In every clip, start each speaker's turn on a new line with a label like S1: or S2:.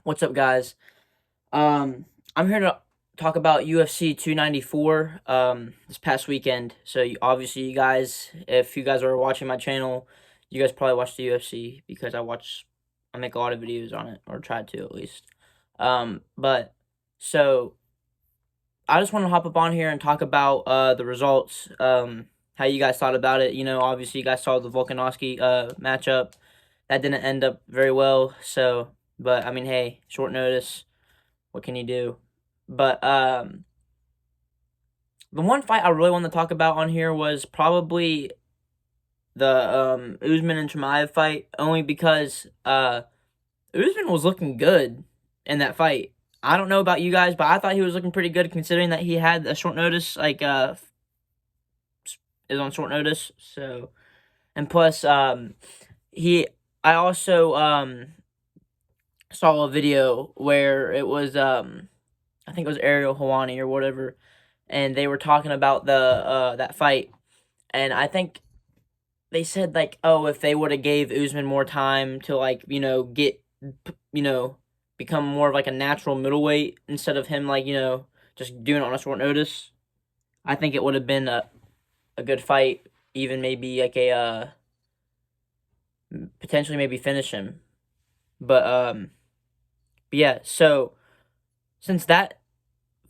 S1: What's up, guys? I'm here to talk about UFC 294 this past weekend. So obviously, you guys, if you guys are watching my channel, you guys probably watch the UFC because I make a lot of videos on it, or tried to at least. But so I just want to hop up on here and talk about the results. How you guys thought about it? Obviously, you guys saw the Volkanovski matchup. That didn't end up very well. So, but I mean, hey, short notice. What can you do? But the one fight I really want to talk about on here was probably the Usman and Chimaev fight, only because Usman was looking good in that fight. I don't know about you guys, but I thought he was looking pretty good considering that he had a short notice, is on short notice. So, and plus, I also saw a video where it was I think it was Ariel Helwani or whatever, and they were talking about the that fight, and I think they said like, oh, if they would have gave Usman more time to get become more of like a natural middleweight instead of him just doing it on a short notice, I think it would have been a good fight, even maybe like a potentially maybe finish him, but yeah, so since that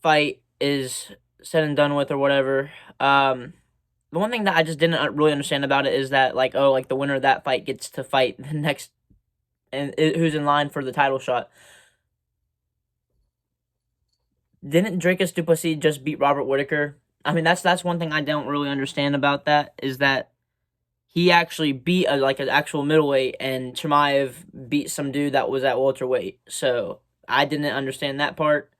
S1: fight is said and done with or whatever, the one thing that I just didn't really understand about it is that the winner of that fight gets to fight the next and who's in line for the title shot. Didn't Dricus Du Plessis just beat Robert Whitaker? I mean, that's one thing I don't really understand about that, is that he actually beat an actual middleweight, and Chimaev beat some dude that was at welterweight. So I didn't understand that part.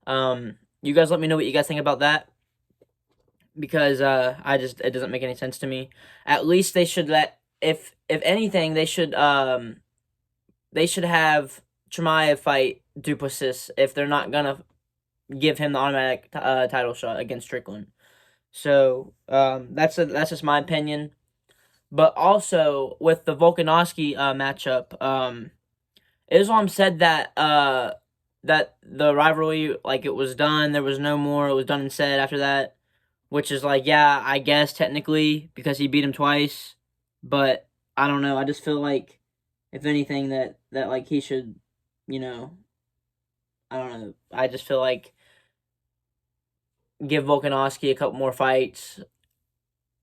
S1: You guys let me know what you guys think about that, because it doesn't make any sense to me. At least they should let, if anything, they should have Chimaev fight Du Plessis if they're not gonna give him the automatic title shot against Strickland. So that's just my opinion. But also with the Volkanovski matchup, Islam said that that the rivalry, like, it was done. There was no more. It was done and said after that, which is like, yeah, I guess technically because he beat him twice, but I don't know. I just feel like, if anything, that like he should, you know, I don't know. I just feel like give Volkanovski a couple more fights,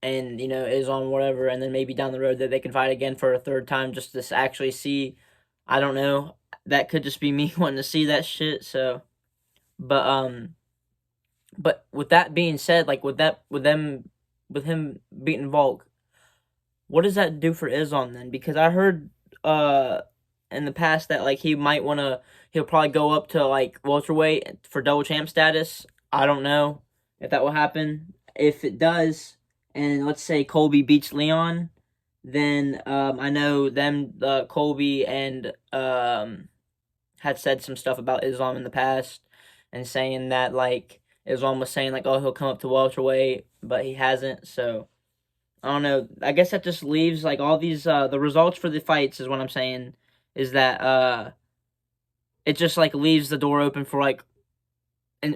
S1: and Islam whatever, and then maybe down the road that they can fight again for a third time, just to actually see. I don't know. That could just be me wanting to see that shit. So, but but with that being said, like with him beating Volk, what does that do for Islam then? Because I heard in the past that like he'll probably go up to like welterweight for double champ status. I don't know if that will happen. If it does, and let's say Colby beats Leon, then I know them Colby and had said some stuff about Islam in the past, and saying that like Islam was saying like, oh, he'll come up to welterweight, but he hasn't. So I don't know. I guess that just leaves like all these the results for the fights is what I'm saying, is that it just like leaves the door open for like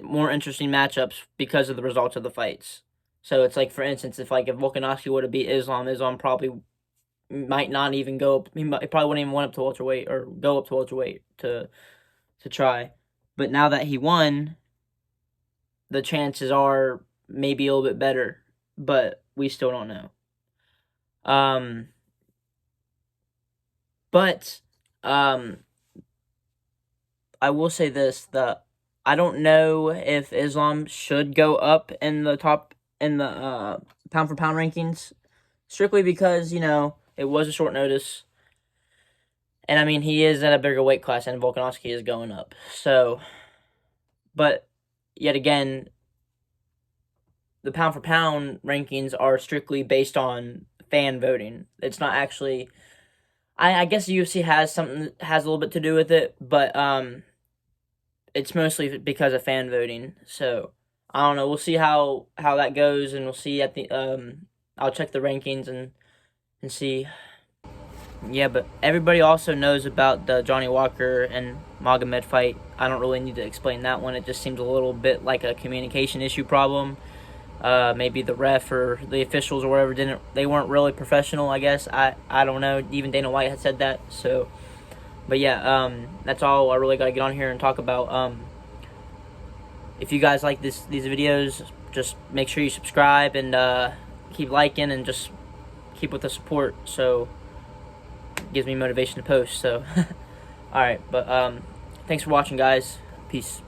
S1: more interesting matchups because of the results of the fights. So it's like, for instance, if Volkanovski would have beat Islam, Islam probably might not even go up. He probably wouldn't even went up to welterweight or go up to welterweight to try. But now that he won, the chances are maybe a little bit better, but we still don't know. But I will say this: I don't know if Islam should go up in the pound for pound rankings, strictly because it was a short notice, and I mean he is at a bigger weight class, and Volkanovski is going up. So, but yet again, the pound for pound rankings are strictly based on fan voting. It's not actually. I guess the UFC has a little bit to do with it, but it's mostly because of fan voting. So I don't know. We'll see how that goes, and we'll see at the I'll check the rankings and see. Yeah, but everybody also knows about the Johnny Walker and Magomed fight. I don't really need to explain that one. It just seems a little bit like a communication issue problem. Maybe the ref or the officials or whatever they weren't really professional. I guess I don't know. Even Dana White had said that. So, but yeah, that's all I really got to get on here and talk about. If you guys like these videos, just make sure you subscribe and keep liking and just keep with the support. So it gives me motivation to post. So, all right, but thanks for watching, guys. Peace.